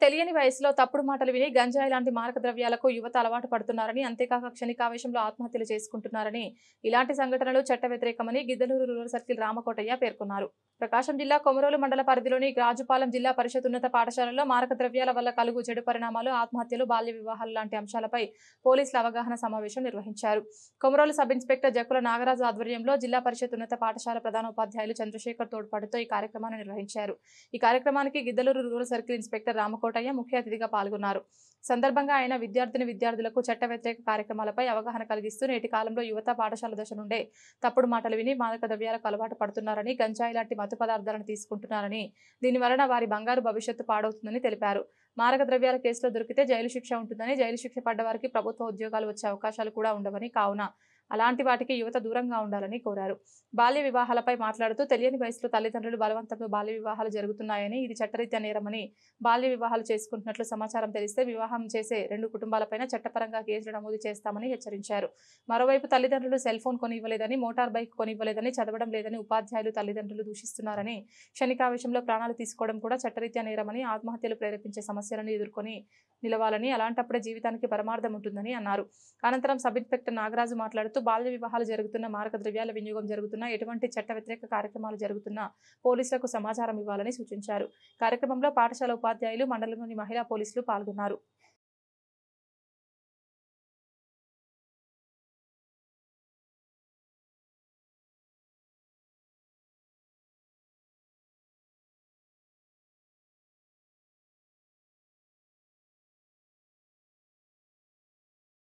తెలియని వయసులో తప్పుడు మాటలు విని గంజాయి లాంటి మారక ద్రవ్యాలకు యువత అలవాటు పడుతున్నారని, అంతేకాక క్షణికావేశంలో ఆత్మహత్యలు చేసుకుంటున్నారని, ఇలాంటి సంఘటనలు చట్ట వ్యతిరేకమని గిద్దలూరు రూరల్ సర్కిల్ రామకోటయ్య పేర్కొన్నారు. ప్రకాశం జిల్లా కొమరోలు మండల పరిధిలోని రాజుపాలెం జిల్లా పరిషత్ ఉన్నత పాఠశాలలో మారక ద్రవ్యాల వల్ల కలుగు చెడు పరిణామాలు, ఆత్మహత్యలు, బాల్య వివాహాలు లాంటి అంశాలపై పోలీసుల అవగాహన సమావేశం నిర్వహించారు. కొమరోలు సబ్ ఇన్స్పెక్టర్ జక్కుల నాగరాజు ఆధ్వర్యంలో జిల్లా పరిషత్ ఉన్నత పాఠశాల ప్రధానోపాధ్యాయులు చంద్రశేఖర్ తోడ్పాటుతో ఈ కార్యక్రమాన్ని నిర్వహించారు. ఈ కార్యక్రమానికి Giddalur rural circle inspector Ramakotaiah ముఖ్య అతిథిగా పాల్గొన్నారు. సందర్భంగా ఆయన విద్యార్థులకు చట్ట వ్యతిరేక కార్యక్రమాలపై అవగాహన కలిగిస్తూ నేటి కాలంలో యువత పాఠశాల దశ నుండే తప్పుడు మాటలు విని మాదక ద్రవ్యాలకు అలవాటు పడుతున్నారని, గంజాయి లాంటి మత్తు పదార్థాలను తీసుకుంటున్నారని, దీని వలన వారి బంగారు భవిష్యత్తు పాడవుతుందని తెలిపారు. మారక ద్రవ్యాల కేసులో దొరికితే జైలు శిక్ష ఉంటుందని, జైలు శిక్ష పడ్డ వారికి ప్రభుత్వ ఉద్యోగాలు వచ్చే అవకాశాలు కూడా ఉండవని, కావున అలాంటి వాటికి యువత దూరంగా ఉండాలని కోరారు. బాల్య వివాహాలపై మాట్లాడుతూ తెలియని వయసులో తల్లిదండ్రులు బలవంతంతో బాల్య వివాహాలు జరుగుతున్నాయని, ఇది చట్టరీత్యా నేరమని, బాల్య వివాహాలు చేసుకుంటున్నట్లు సమాచారం తెలిస్తే వివాహం చేసే 2 కుటుంబాలపైన చట్టపరంగా కేసులు నమోదు చేస్తామని హెచ్చరించారు. మరోవైపు తల్లిదండ్రులు సెల్ ఫోన్ కొనివ్వలేదని, మోటార్ బైక్ కొనివ్వలేదని, చదవడం లేదని ఉపాధ్యాయులు తల్లిదండ్రులు దూషిస్తున్నారని, క్షణికావేశంలో ప్రాణాలు తీసుకోవడం కూడా చట్టరీత్యా నేరమని, ఆత్మహత్యలు ప్రేరేపించే సమస్యలను ఎదుర్కొని నిలవాలని, అలాంటప్పుడే జీవితానికి పరమార్థం ఉంటుందని అన్నారు. అనంతరం సబ్ ఇన్స్పెక్టర్ నాగరాజు మాట్లాడుతూ బాల్య వివాహాలు జరుగుతున్న, మారక ద్రవ్యాల వినియోగం జరుగుతున్న, ఎటువంటి చట్ట వ్యతిరేక కార్యక్రమాలు జరుగుతున్నా పోలీసులకు సమాచారం ఇవ్వాలని సూచించారు. కార్యక్రమంలో పాఠశాల ఉపాధ్యాయులు, మండలంలోని మహిళా పోలీసులు పాల్గొన్నారు.